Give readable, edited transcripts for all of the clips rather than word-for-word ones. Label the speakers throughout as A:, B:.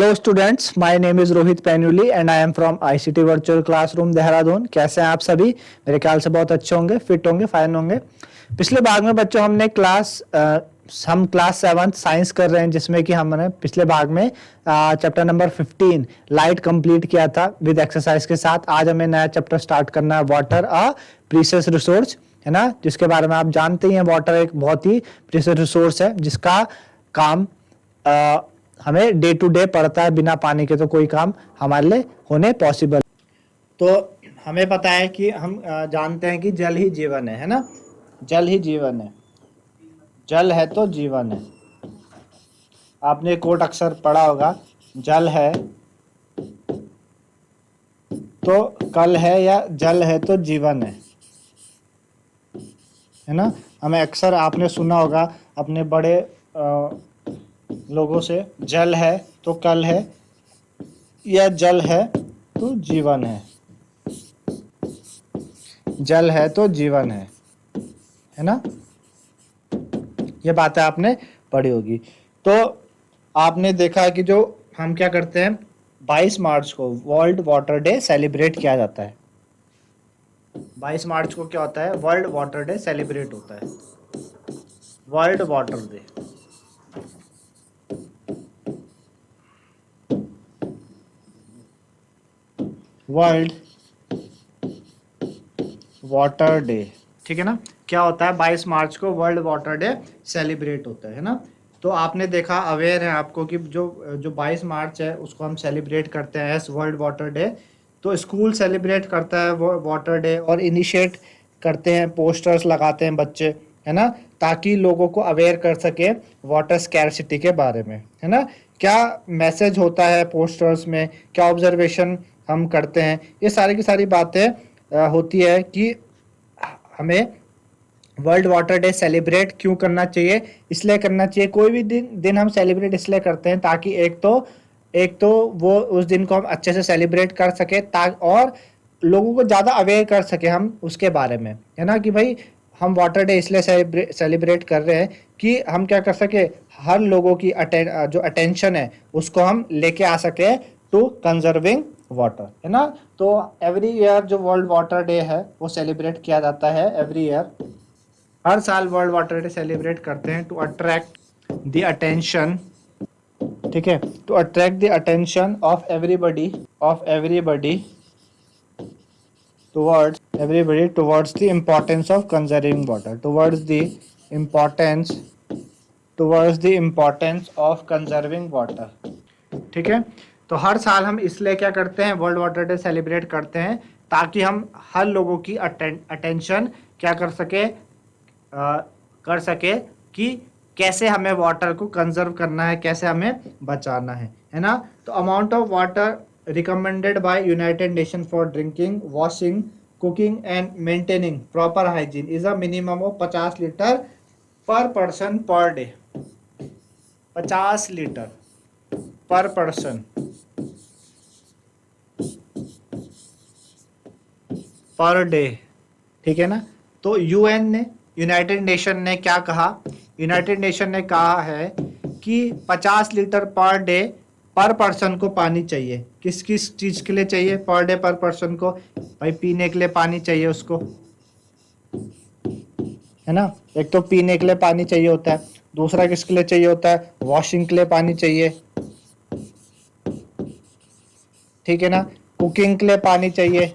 A: Hello students, my name is Rohit Painuly and I am from ICT virtual classroom Dehradun. कैसे हैं आप सभी? मेरे ख्याल से बहुत अच्छे होंगे, फिट होंगे, फाइन होंगे। पिछले भाग में बच्चों हम क्लास 7 साइंस कर रहे हैं, जिसमें कि हमने पिछले भाग में चैप्टर नंबर 15 लाइट कंप्लीट किया था विद एक्सरसाइज के साथ। आज हमें नया चैप्टर स्टार्ट करना है, वाटर अ प्रीशियस रिसोर्स, है ना, जिसके बारे में आप जानते ही हैं। वाटर एक बहुत ही प्रीशियस रिसोर्स है जिसका काम हमें डे टू डे पड़ता है। बिना पानी के तो कोई काम हमारे लिए होने पॉसिबल। तो हमें पता है कि हम जानते हैं कि जल ही जीवन है ना। जल ही जीवन है, जल है तो जीवन है। आपने कोट अक्सर पढ़ा होगा, जल है तो कल है, या जल है तो जीवन है ना। हमें अक्सर आपने सुना होगा अपने बड़े लोगों से, जल है तो कल है, या जल है तो जीवन है। जल है तो जीवन है ना। ये बातें आपने पढ़ी होगी। तो आपने देखा कि जो हम क्या करते हैं, 22 मार्च को वर्ल्ड वाटर डे सेलिब्रेट किया जाता है। 22 मार्च को क्या होता है? वर्ल्ड वाटर डे सेलिब्रेट होता है। World water day, world water day, ठीक है ना। क्या होता है? 22 मार्च को वर्ल्ड वाटर डे सेलिब्रेट होता है ना। तो आपने देखा, अवेयर है आपको कि जो 22 मार्च है उसको हम सेलिब्रेट करते हैं एज वर्ल्ड वाटर डे। तो स्कूल सेलिब्रेट करता है वो वाटर डे और इनिशिएट करते हैं, पोस्टर्स लगाते हैं बच्चे, है ना, ताकि लोगों को अवेयर कर सके वाटर स्कैरसिटी के बारे में, है ना। क्या मैसेज होता है पोस्टर्स में, क्या ऑब्जर्वेशन हम करते हैं, ये सारी की सारी बातें होती है कि हमें वर्ल्ड वाटर डे सेलिब्रेट क्यों करना चाहिए। इसलिए करना चाहिए, कोई भी दिन हम सेलिब्रेट इसलिए करते हैं ताकि एक तो वो उस दिन को हम अच्छे से सेलिब्रेट कर सके, और लोगों को ज़्यादा अवेयर कर सके हम उसके बारे में, है ना। कि भाई हम वाटर डे इसलिए सेलिब्रेट कर रहे हैं कि हम क्या कर सके, हर लोगों की जो अटेंशन है उसको हम लेके आ सके टू कंजर्विंग वाटर, है ना। तो एवरी ईयर जो वर्ल्ड वाटर डे है वो सेलिब्रेट किया जाता है एवरी ईयर। हर साल वर्ल्ड वाटर डे सेलिब्रेट करते हैं टू अट्रैक्ट द अटेंशन, ठीक है, to attract the attention of everybody towards the importance of conserving water, towards the importance of conserving water, ठीक है। तो हर साल हम इसलिए क्या करते हैं, वर्ल्ड वाटर डे सेलिब्रेट करते हैं ताकि हम हर लोगों की अटेंशन क्या कर सके कि कैसे हमें वाटर को कंजर्व करना है, कैसे हमें बचाना है ना। तो amount of water recommended by United nation for drinking, washing, cooking and maintaining proper hygiene is a minimum of 50 litre पर पर्सन पर डे। 50 लीटर पर पर्सन पर डे, ठीक है ना। तो यूनाइटेड नेशन ने क्या कहा? यूनाइटेड नेशन ने कहा है कि 50 लीटर पर डे पर पर्सन को पानी चाहिए। किस किस चीज़ के लिए चाहिए पर डे पर पर्सन को? भाई पीने के लिए पानी चाहिए उसको, है ना। एक तो पीने के लिए पानी चाहिए होता है, दूसरा किसके लिए चाहिए होता है? वॉशिंग के लिए पानी चाहिए, ठीक है ना। कुकिंग के लिए पानी चाहिए,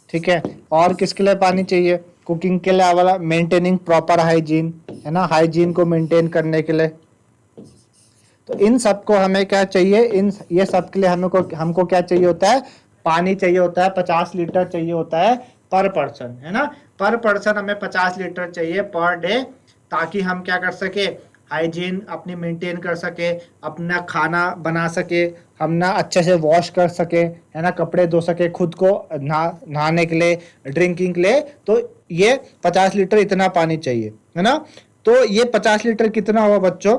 A: ठीक है। और किसके लिए पानी चाहिए? कुकिंग के लिए वाला मेंटेनिंग प्रॉपर हाइजीन, है ना, हाइजीन को मेंटेन करने के लिए। तो इन सब को हमें क्या चाहिए, ये सब के लिए हमको क्या चाहिए होता है? पानी चाहिए होता है। 50 लीटर चाहिए होता है पर पर्सन, है ना। पर पर्सन हमें 50 लीटर चाहिए पर डे, ताकि हम क्या कर सके, हाइजीन अपनी मेंटेन कर सके, अपना खाना बना सके, हम ना अच्छे से वॉश कर सके, है ना, कपड़े धो सके, खुद को नहाने के लिए, ड्रिंकिंग के लिए। तो ये 50 लीटर इतना पानी चाहिए, है ना। तो ये 50 लीटर कितना हुआ बच्चों?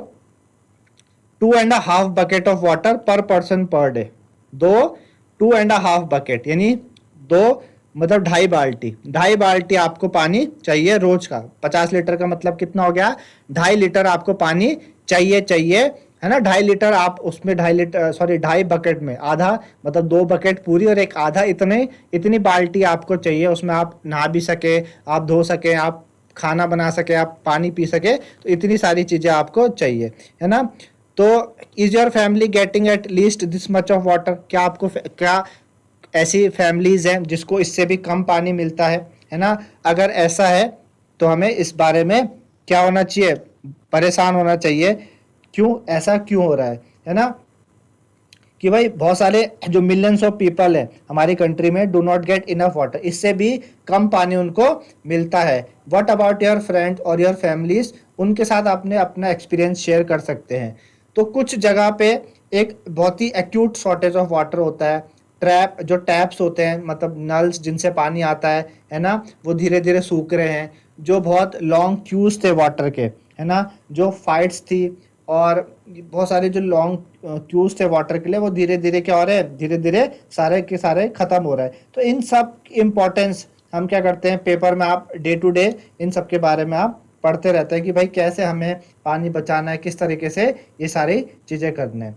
A: 2.5 बकेट ऑफ वाटर पर पर्सन पर डे। 2.5 बकेट यानी 2 मतलब 2.5 बाल्टी आपको पानी चाहिए रोज का। 50 लीटर का मतलब कितना हो गया? 2.5 लीटर आपको पानी चाहिए है ना, 2.5 लीटर आप उसमें 2.5 लीटर, सॉरी 2.5 बकेट में आधा, मतलब 2 बकेट पूरी और एक आधा, इतनी बाल्टी आपको चाहिए। उसमें आप नहा भी सके, आप धो सके, आप खाना बना सके, आप पानी पी सके, तो इतनी सारी चीज़ें आपको चाहिए, है ना। तो is your family getting at least this much of water? क्या आपको क्या ऐसी फैमिलीज हैं जिसको इससे भी कम पानी मिलता है ना? अगर ऐसा है तो हमें इस बारे में क्या होना चाहिए, परेशान होना चाहिए। क्यों, ऐसा क्यों हो रहा है ना? कि भाई बहुत सारे जो मिलियंस ऑफ पीपल है हमारी कंट्री में do not get enough water, इससे भी कम पानी उनको मिलता है। व्हाट अबाउट योर फ्रेंड्स और योर फैमिलीज? उनके साथ आपने अपना एक्सपीरियंस शेयर कर सकते हैं। तो कुछ जगह पे एक बहुत ही एक्यूट शॉर्टेज ऑफ वाटर होता है। जो टैप्स होते हैं, मतलब नल्स जिनसे पानी आता है ना, वो धीरे धीरे सूख रहे हैं। जो बहुत लॉन्ग क्यूज थे वाटर के, है ना, जो फाइट्स थी और बहुत सारे जो लॉन्ग क्यूज थे वाटर के लिए, वो धीरे धीरे क्या हो रहे हैं, धीरे धीरे सारे के सारे खत्म हो रहे हैं। तो इन सब इम्पोर्टेंस हम क्या करते हैं, पेपर में आप डे टू डे इन सब के बारे में आप पढ़ते रहते हैं कि भाई कैसे हमें पानी बचाना है, किस तरीके से ये सारी चीजें करना है।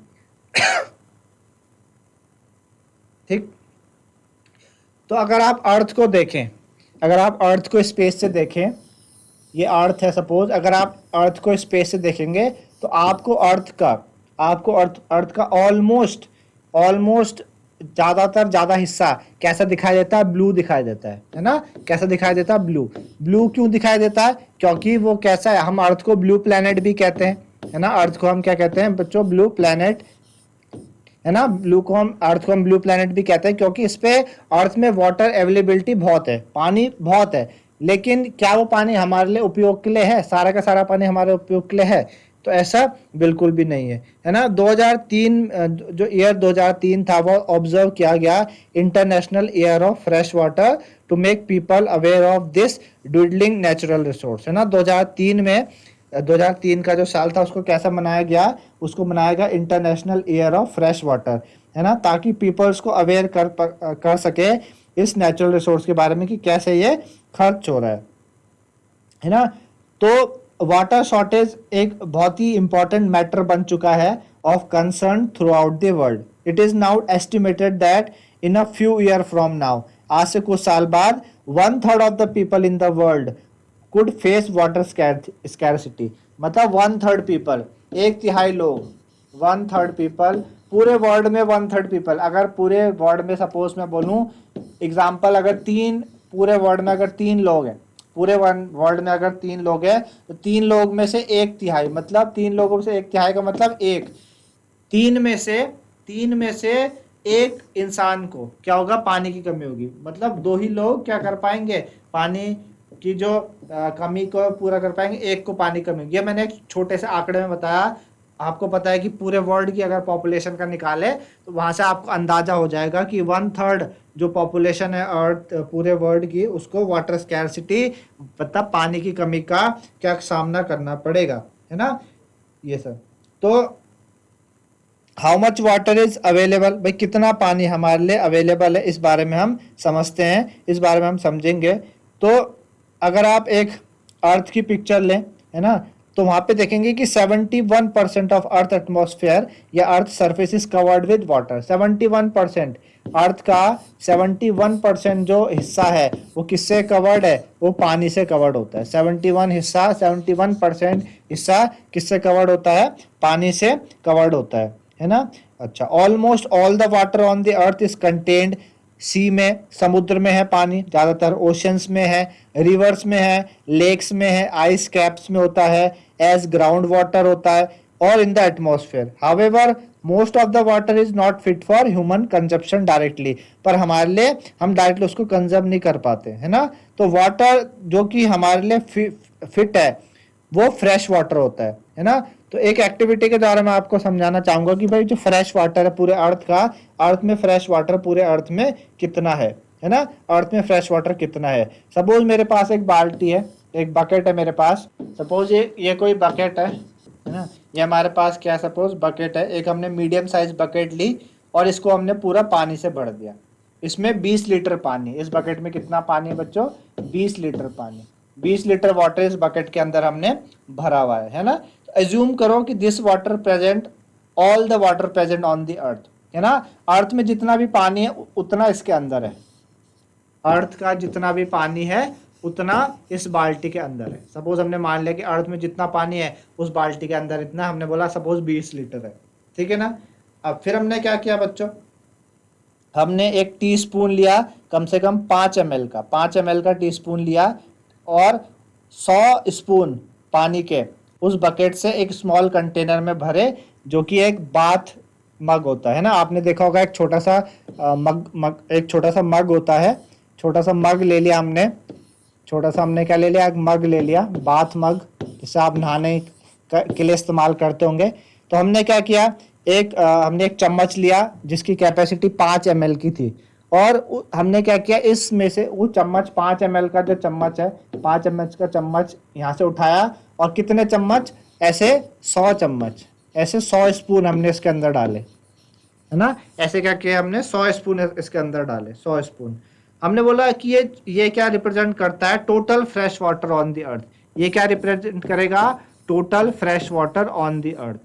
A: ठीक। तो अगर आप अर्थ को देखें, अगर आप अर्थ को स्पेस से देखें, ये अर्थ है सपोज, अगर आप अर्थ को स्पेस से देखेंगे तो आपको अर्थ का ऑलमोस्ट ऑलमोस्ट ज़्यादातर ज़्यादा हिस्सा कैसा दिखाई देता है, ब्लू दिखाई देता है ना। कैसा दिखाई देता है, ब्लू। ब्लू क्यों दिखाई देता है? क्योंकि वो कैसा है, हम अर्थ को ब्लू प्लैनेट भी कहते हैं, है ना। अर्थ को हम क्या कहते हैं बच्चों, ब्लू प्लैनेट, है ना। अर्थ को हम ब्लू प्लैनेट भी कहते हैं क्योंकि इस पे अर्थ में वाटर अवेलेबिलिटी बहुत है, पानी बहुत है। लेकिन क्या वो पानी हमारे लिए उपयोग के लिए है? सारा का सारा पानी हमारे उपयोग के लिए है? तो ऐसा बिल्कुल भी नहीं है ना। 2003 जो ईयर 2003 था वो ऑब्जर्व किया गया international year of fresh water to make people aware of this dwindling natural resource, है ना। 2003 का जो साल था उसको कैसा मनाया गया, उसको मनाया गया international year of fresh water, है ना, ताकि पीपल्स को अवेयर कर सके इस नेचुरल रिसोर्स के बारे में कि कैसे ये खर्च हो रहा है ना। तो वाटर शॉर्टेज एक बहुत ही इंपॉर्टेंट मैटर बन चुका है of concern through out the world. It is now estimated that in a few year from now, आज से कुछ साल बाद 1/3 of the people in the world could face water scarcity. मतलब 1/3 पीपल, 1/3 लोग, 1/3 पीपल पूरे वर्ल्ड में, 1/3 पीपल। अगर पूरे वर्ल्ड में सपोज मैं बोलूं एग्जाम्पल, अगर पूरे वर्ल्ड में अगर 3 लोग हैं, पूरे वर्ल्ड में अगर 3 लोग हैं, तो 3 लोग में से 1/3, मतलब 3 लोगों से 1/3 का मतलब एक, तीन में से एक इंसान को क्या होगा, पानी की कमी होगी। मतलब 2 ही लोग क्या कर पाएंगे, पानी की जो कमी को पूरा कर पाएंगे, एक को पानी कमी होगी। ये मैंने एक छोटे से आंकड़े में बताया। आपको पता है कि पूरे वर्ल्ड की अगर पॉपुलेशन का निकाले तो वहां से आपको अंदाजा हो जाएगा कि 1/3 जो पॉपुलेशन है अर्थ पूरे वर्ल्ड की, उसको वाटर स्कैरसिटी, मतलब पानी की कमी का क्या सामना करना पड़ेगा, है ना। ये सब। तो how much water is available, भाई कितना पानी हमारे लिए अवेलेबल है, इस बारे में हम समझते हैं, इस बारे में हम समझेंगे। तो अगर आप एक अर्थ की पिक्चर लें, है ना, तो वहां पे देखेंगे कि 71% ऑफ अर्थ एटमॉस्फेयर या earth surface is covered with water. 71%, अर्थ का 71% जो हिस्सा है वो किससे कवर्ड है, वो पानी से कवर्ड होता है। 71% हिस्सा किससे कवर्ड होता है, पानी से कवर्ड होता है ना। अच्छा, almost all the water on the earth is contained sea में, समुद्र में है पानी, ज्यादातर ओशंस में है, रिवर्स में है, लेक्स में है, आइस कैप्स में होता है, एज ग्राउंड वाटर होता है, और in the atmosphere. However most of the water is not fit for human consumption directly, पर हमारे लिए हम डायरेक्टली उसको कंजर्व नहीं कर पाते, है ना। तो वाटर जो कि हमारे लिए फिट है वो फ्रेश वाटर होता है ना। तो एक एक्टिविटी के द्वारा मैं आपको समझाना चाहूंगा कि भाई जो फ्रेश वाटर है पूरे अर्थ का, अर्थ में फ्रेश वाटर पूरे अर्थ में कितना है ना, अर्थ में फ्रेश वाटर कितना है। सपोज मेरे पास एक बाल्टी है, एक बकेट है मेरे पास, सपोज ये कोई बकेट है ना, ये हमारे पास क्या, सपोज बकेट है, एक हमने मीडियम साइज बकेट ली और इसको हमने पूरा पानी से भर दिया। इसमें 20 लीटर पानी, इस बकेट में कितना पानी है बच्चों, 20 लीटर पानी, 20 लीटर वाटर इस बकेट के अंदर हमने भरा हुआ है ना। एज्यूम करो कि this water present all the water present on the अर्थ, है ना। अर्थ में जितना भी पानी है उतना इसके अंदर है, अर्थ का जितना भी पानी है उतना इस बाल्टी के अंदर है। सपोज हमने मान लिया कि अर्थ में जितना पानी है उस बाल्टी के अंदर इतना, हमने बोला सपोज 20 लीटर है, ठीक है ना। अब फिर हमने क्या किया बच्चों, हमने एक टीस्पून लिया, कम से कम 5 ml का, 5 ml का टीस्पून लिया और 100 स्पून पानी के उस बकेट से एक स्मॉल कंटेनर में भरे, जो कि एक बाथ मग होता है ना। आपने देखा होगा एक छोटा सा एक छोटा सा मग होता है, छोटा सा मग ले लिया हमने, छोटा सा हमने क्या ले लिया, एक मग ले लिया, बाथ मग, जिसे आप नहाने के लिए इस्तेमाल करते होंगे। तो हमने क्या किया, हमने एक चम्मच लिया जिसकी कैपेसिटी 5 ml की थी, और हमने क्या किया, इसमें से वो चम्मच 5 ml का जो चम्मच है, 5 ml का चम्मच यहाँ से उठाया, और कितने चम्मच, ऐसे 100 चम्मच, ऐसे 100 स्पून हमने इसके अंदर डाले, है ना। ऐसे क्या किया हमने, 100 स्पून इसके अंदर डाले, 100 स्पून। हमने बोला कि ये क्या रिप्रेजेंट करता है, total fresh water on the अर्थ। ये क्या रिप्रेजेंट करेगा, total fresh water on the earth.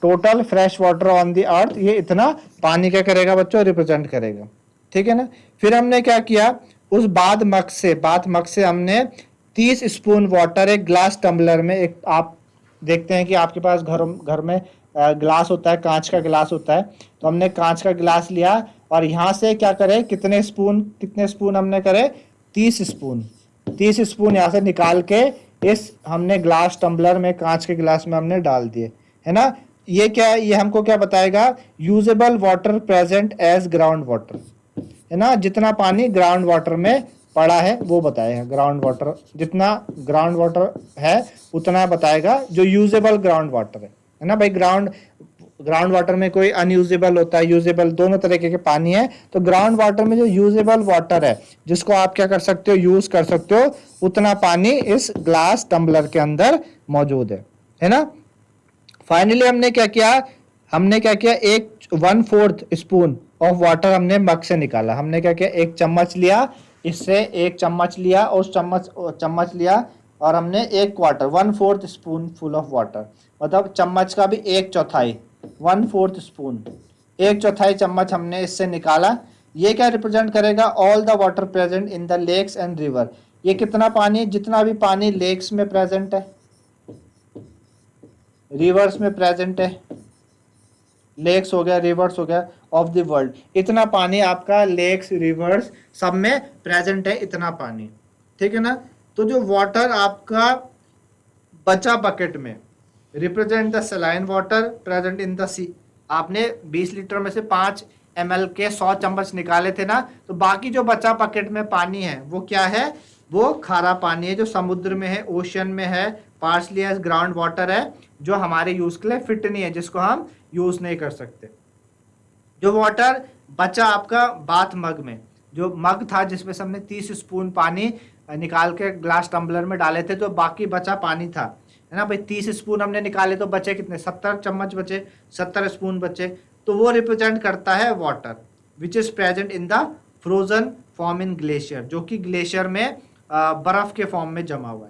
A: Total fresh water on the अर्थ, ये इतना पानी क्या करेगा बच्चों, रिप्रेजेंट करेगा, ठीक है ना। फिर हमने क्या किया, उस बाथ मग से हमने 30 स्पून वाटर एक ग्लास टम्बलर में, एक आप देखते हैं कि आपके पास घर में ग्लास होता है, कांच का ग्लास होता है, तो हमने कांच का गिलास लिया और यहाँ से क्या करें, कितने स्पून हमने करे, 30 स्पून, 30 स्पून यहाँ से निकाल के इस हमने ग्लास टम्बलर में, कांच के गिलास में हमने डाल दिए, है ना। ये क्या है, ये हमको क्या बताएगा, usable water present as ground water, है ना। जितना पानी ग्राउंड वाटर में पड़ा है वो बताएगा, ग्राउंड वाटर जितना ग्राउंड वाटर है उतना बताएगा, जो यूजेबल ग्राउंड वाटर है ना भाई। ग्राउंड वाटर में कोई अनयूजेबल होता है, यूजेबल, दोनों तरीके के पानी है। तो ग्राउंड वाटर में जो यूजेबल वाटर है, जिसको आप क्या कर सकते हो, यूज कर सकते हो, उतना पानी इस ग्लास टम्बलर के अंदर मौजूद है ना। फाइनली हमने क्या किया, एक 1/4 स्पून ऑफ वाटर हमने मग से निकाला। हमने क्या किया, एक चम्मच लिया, इससे एक चम्मच लिया, उस चम्मच लिया, और हमने 1/4 स्पून फुल ऑफ वाटर, मतलब चम्मच का भी 1/4, 1/4 स्पून, 1/4 चम्मच हमने इससे निकाला। ये क्या रिप्रेजेंट करेगा, all the water present in the lakes and river. ये कितना पानी, जितना भी पानी लेक्स में प्रेजेंट है, रिवर्स में प्रेजेंट है, लेक्स हो गया, रिवर्स हो गया, ऑफ द वर्ल्ड, इतना पानी आपका लेक्स रिवर्स सब में प्रेजेंट है, इतना पानी, ठीक है ना। तो जो वाटर आपका बचा बकेट में, represent the saline water present in the sea. आपने 20 लीटर में से 5 ml के 100 चम्मच निकाले थे ना, तो बाकी जो बचा बकेट में पानी है वो क्या है, वो खारा पानी है, जो समुद्र में है, ओशन में है, पार्सली एज ग्राउंड वाटर है, जो हमारे यूज के लिए फिट नहीं है, जिसको हम यूज नहीं कर सकते। जो वाटर बचा आपका बाथ मग में, जो मग था जिसमें से हमने 30 स्पून पानी निकाल के ग्लास टम्बलर में डाले थे, तो बाकी बचा पानी था, है ना भाई। 30 स्पून हमने निकाले तो बचे कितने, 70 चम्मच बचे, 70 स्पून बचे। तो वो रिप्रेजेंट करता है water which is present in the frozen form in glacier, जो कि ग्लेशियर में बर्फ के फॉर्म में जमा हुआ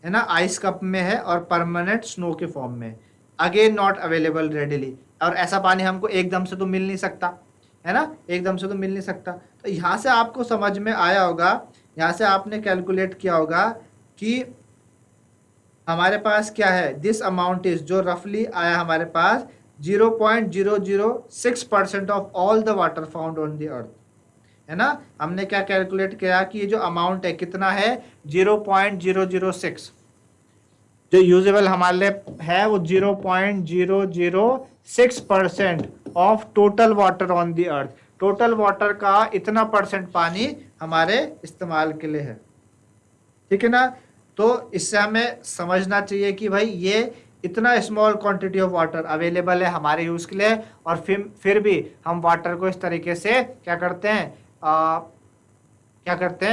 A: है ना, आइस कप में है, और परमानेंट स्नो के फॉर्म में, अगेन नॉट अवेलेबल रेडिली। और ऐसा पानी हमको एकदम से तो मिल नहीं सकता, है ना, एकदम से तो मिल नहीं सकता। तो यहाँ से आपको समझ में आया होगा, यहाँ से आपने कैलकुलेट किया होगा कि हमारे पास क्या है, दिस अमाउंट इज, जो रफली आया हमारे पास 0.006% of all the water found on the अर्थ, है ना। हमने क्या कैलकुलेट किया कि ये जो अमाउंट है कितना है, 0.006, जो यूजेबल हमारे लिए है वो 0.006% of total water on the earth. Total water का इतना परसेंट पानी हमारे इस्तेमाल के लिए है, ठीक है ना। तो इससे हमें समझना चाहिए कि भाई ये इतना small quantity of water available है हमारे यूज़ के लिए, और फिर भी हम वाटर को इस तरीके से क्या करते हैं,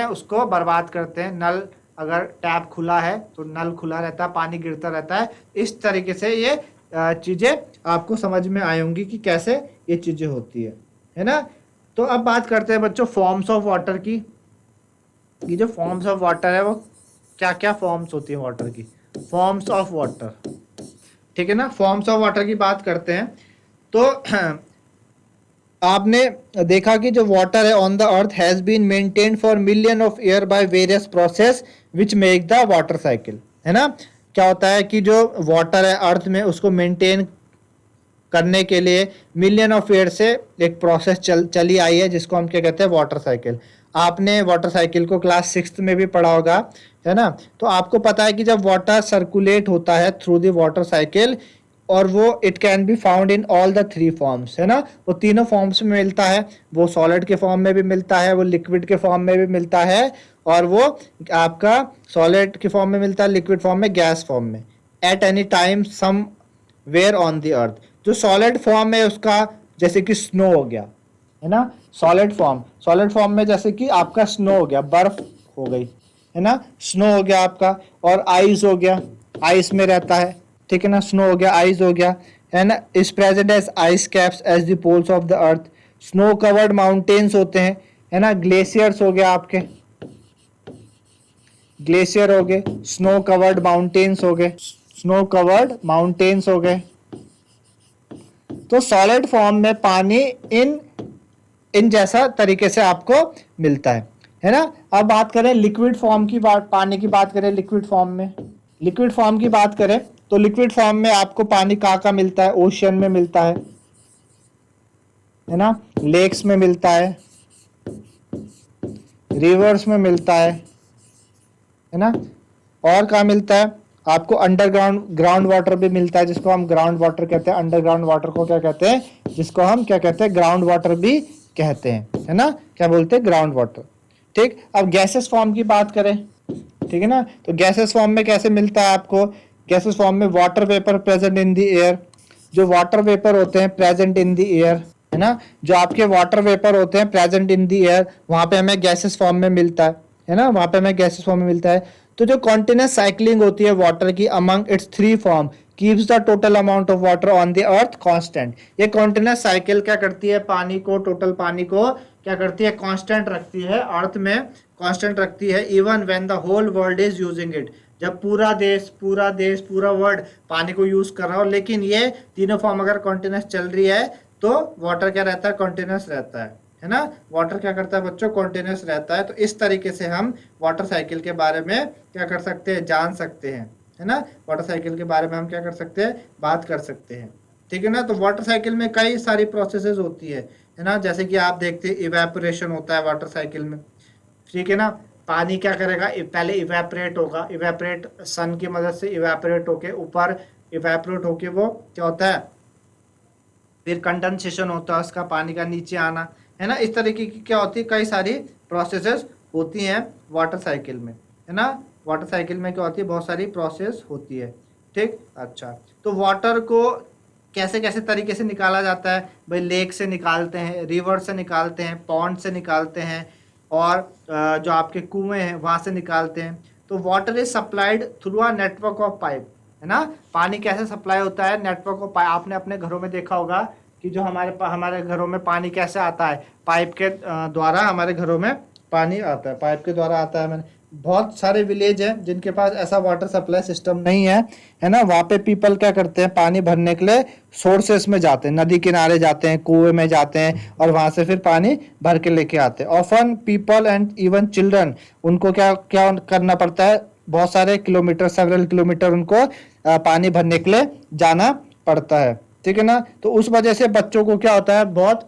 A: उसको बर्बाद करते हैं। नल अगर टैप खुला है तो नल खुला रहता है, पानी गिरता रहता है। इस तरीके से ये चीज़ें आपको समझ में आई होंगी कि कैसे ये चीज़ें होती है ना। तो अब बात करते हैं बच्चों फॉर्म्स ऑफ वाटर की। ये जो फॉर्म्स ऑफ वाटर है वो क्या क्या फॉर्म्स होती है वाटर की, फॉर्म्स ऑफ वाटर, ठीक है ना। फॉर्म्स ऑफ वाटर की बात करते हैं तो आपने देखा कि जो वाटर है on the earth has been maintained for million of year by various process which make the water cycle, है ना। क्या होता है कि जो वाटर है अर्थ में उसको मेंटेन करने के लिए मिलियन ऑफ ईयर से एक प्रोसेस चली आई है जिसको हम क्या कहते हैं, वाटर साइकिल। आपने वाटर साइकिल को क्लास 6 में भी पढ़ा होगा, है ना। तो आपको पता है कि जब वाटर सर्कुलेट होता है थ्रू द वाटर साइकिल, और वो it can be found in all the three forms, है ना। वो तीनों फॉर्म्स में मिलता है, वो सॉलिड के फॉर्म में भी मिलता है, वो लिक्विड के फॉर्म में भी मिलता है, और वो आपका सॉलिड के फॉर्म में मिलता है, लिक्विड फॉर्म में, गैस फॉर्म में, at any time somewhere on the earth. जो सॉलिड फॉर्म है उसका, जैसे कि स्नो हो गया, है ना। सॉलिड फॉर्म में जैसे कि आपका स्नो हो गया, बर्फ हो गई, है ना, स्नो हो गया आपका। और आइस हो गया, आइस में रहता है, ठीक है ना, स्नो हो गया, आइस हो गया, है ना। Is present as ice caps as the poles of the earth. Snow covered mountains होते हैं, है ना। ग्लेशियर्स हो गया आपके, ग्लेशियर हो गए, स्नो कवर्ड माउंटेन्स हो गए, स्नो कवर्ड माउंटेन्स हो गए। तो सॉलिड फॉर्म में पानी इन इन जैसा तरीके से आपको मिलता है ना। अब बात करें लिक्विड फॉर्म की, पानी की बात करें लिक्विड फॉर्म में, लिक्विड फॉर्म की बात करें तो लिक्विड फॉर्म में आपको पानी कहाँ मिलता है, ओशियन में मिलता है ना, लेक्स में मिलता है, रिवर्स में मिलता है ना। और कहाँ मिलता है आपको, अंडरग्राउंड, ग्राउंड वाटर भी मिलता है, जिसको हम ग्राउंड वाटर कहते हैं। अंडरग्राउंड वाटर को क्या कहते हैं, जिसको हम क्या कहते हैं, ग्राउंड वाटर भी कहते हैं, है ना। क्या बोलते हैं, ग्राउंड वाटर। ठीक, अब गैसेस फॉर्म की बात करें, ठीक है ना। तो गैसेस फॉर्म में कैसे मिलता है आपको, गैसेस फॉर्म में water vapour present in the air. जो वाटर वेपर होते हैं प्रेजेंट इन द एयर, है ना, जो आपके वाटर वेपर होते हैं प्रेजेंट इन द एयर, वहां पे हमें गैसेस फॉर्म में मिलता है ना, वहां पे हमें गैसेस फॉर्म में मिलता है। तो जो कॉन्टिन्यूस साइक्लिंग होती है वाटर की among it's three form keeps the total amount of water on the earth constant. ये कॉन्टिन्यूस साइकिल क्या करती है, पानी को, टोटल पानी को क्या करती है, कांस्टेंट रखती है अर्थ में, कांस्टेंट रखती है, even when the whole world is using it. जब पूरा वर्ल्ड पानी को यूज कर रहा हो, लेकिन ये तीनों फॉर्म अगर कॉन्टिन्यूस चल रही है तो वाटर क्या रहता है, कॉन्टिन्यूस रहता है ना। वाटर क्या करता है बच्चों, कॉन्टिन्यूस रहता है। तो इस तरीके से हम वाटर साइकिल के बारे में क्या कर सकते हैं, जान सकते हैं, है ना। वाटर साइकिल के बारे में हम क्या कर सकते हैं, बात कर सकते हैं, ठीक है ना। तो वाटर साइकिल में कई सारी प्रोसेसेस होती है ना। जैसे कि आप देखते हैं इवेपोरेशन होता है वाटर साइकिल में, ठीक है ना। पानी क्या करेगा, पहले इवेपोरेट होगा, इवेपोरेट सन की मदद से इवेपोरेट होके ऊपर, इवेपोरेट होके वो क्या होता है, फिर कंडेंसेशन होता है उसका, पानी का नीचे आना, है ना। इस तरीके की क्या होती है, कई सारी प्रोसेसेस होती हैं वाटर साइकिल में, है ना। वाटर साइकिल में क्या होती है, बहुत सारी प्रोसेस होती है, ठीक। अच्छा, तो वाटर को कैसे कैसे तरीके से निकाला जाता है भाई, लेक से निकालते हैं, रिवर से निकालते हैं, पॉन्ड से निकालते हैं, और जो आपके कुएं हैं वहां से निकालते हैं। तो water is supplied through a network of pipe, है ना। पानी कैसे सप्लाई होता है, नेटवर्क ऑफ पाइप। आपने अपने घरों में देखा होगा कि जो हमारे घरों में पानी कैसे आता है, पाइप के द्वारा हमारे घरों में पानी आता है, पाइप के द्वारा आता है। मैंने बहुत सारे विलेज हैं जिनके पास ऐसा वाटर सप्लाई सिस्टम नहीं है ना। वहाँ पे पीपल क्या करते हैं, पानी भरने के लिए सोर्सेस में जाते हैं, नदी किनारे जाते हैं, कुएं में जाते हैं, और वहां से फिर पानी भर के लेके आते हैं। Often people and even children, उनको क्या क्या करना पड़ता है, बहुत सारे किलोमीटर, सेवरल किलोमीटर उनको पानी भरने के लिए जाना पड़ता है, ठीक है ना। तो उस वजह से बच्चों को क्या होता है, बहुत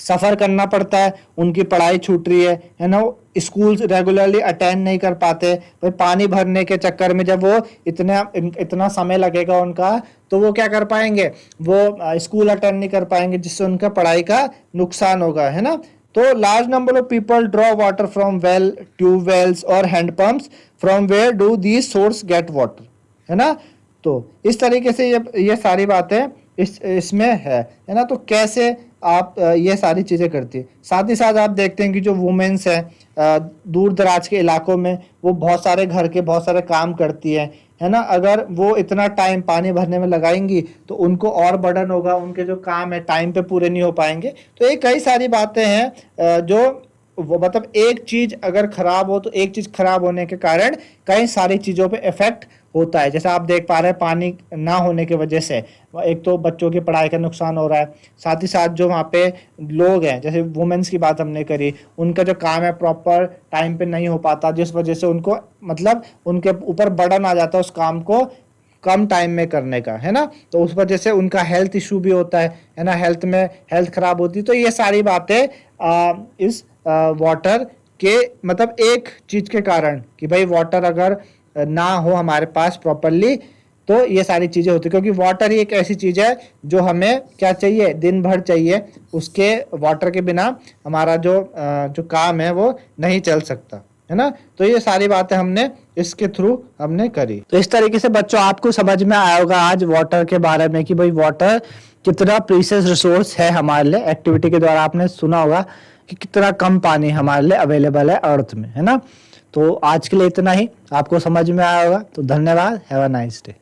A: सफर करना पड़ता है, उनकी पढ़ाई छूट रही है ना। स्कूल रेगुलरली अटेंड नहीं कर पाते भाई, पानी भरने के चक्कर में जब वो इतना समय लगेगा उनका, तो वो क्या कर पाएंगे, वो स्कूल अटेंड नहीं कर पाएंगे, जिससे उनका पढ़ाई का नुकसान होगा, है ना। तो large number of people draw water from well, tubewells और handpumps, from where do these source get water, है ना। तो इस तरीके से ये सारी बातें इसमें है ना। तो कैसे आप ये सारी चीज़ें करती है। साथ ही साथ आप देखते हैं कि जो वुमेन्स हैं दूर दराज के इलाकों में, वो बहुत सारे घर के बहुत सारे काम करती है ना। अगर वो इतना टाइम पानी भरने में लगाएंगी तो उनको और बर्डन होगा, उनके जो काम है टाइम पे पूरे नहीं हो पाएंगे। तो ये कई सारी बातें हैं जो वो, मतलब एक चीज़ अगर खराब हो तो एक चीज़ खराब होने के कारण कई सारी चीज़ों पे इफेक्ट होता है। जैसे आप देख पा रहे हैं पानी ना होने की वजह से एक तो बच्चों की पढ़ाई का नुकसान हो रहा है, साथ ही साथ जो वहाँ पे लोग हैं, जैसे वुमेन्स की बात हमने करी, उनका जो काम है प्रॉपर टाइम पे नहीं हो पाता, जिस वजह से उनको मतलब उनके ऊपर बर्डन आ जाता है उस काम को कम टाइम में करने का, है ना। तो उस वजह से उनका हेल्थ इशू भी होता है ना, हेल्थ खराब होती है। तो ये सारी बातें इस वाटर के मतलब एक चीज के कारण कि भाई वाटर अगर ना हो हमारे पास प्रॉपरली, तो ये सारी चीजें होती है। क्योंकि वाटर ही एक ऐसी चीज है जो हमें क्या चाहिए, दिन भर चाहिए, उसके वाटर के बिना हमारा जो काम है वो नहीं चल सकता, है ना। तो ये सारी बातें हमने इसके थ्रू हमने करी। तो इस तरीके से बच्चों आपको समझ में आया होगा आज वाटर के बारे में कि भाई वाटर कितना प्रीशियस रिसोर्स है हमारे लिए। एक्टिविटी के द्वारा आपने सुना होगा कि कितना कम पानी हमारे लिए अवेलेबल है अर्थ में, है ना। तो आज के लिए इतना ही, आपको समझ में आया होगा। तो धन्यवाद, हैव अ नाइस डे।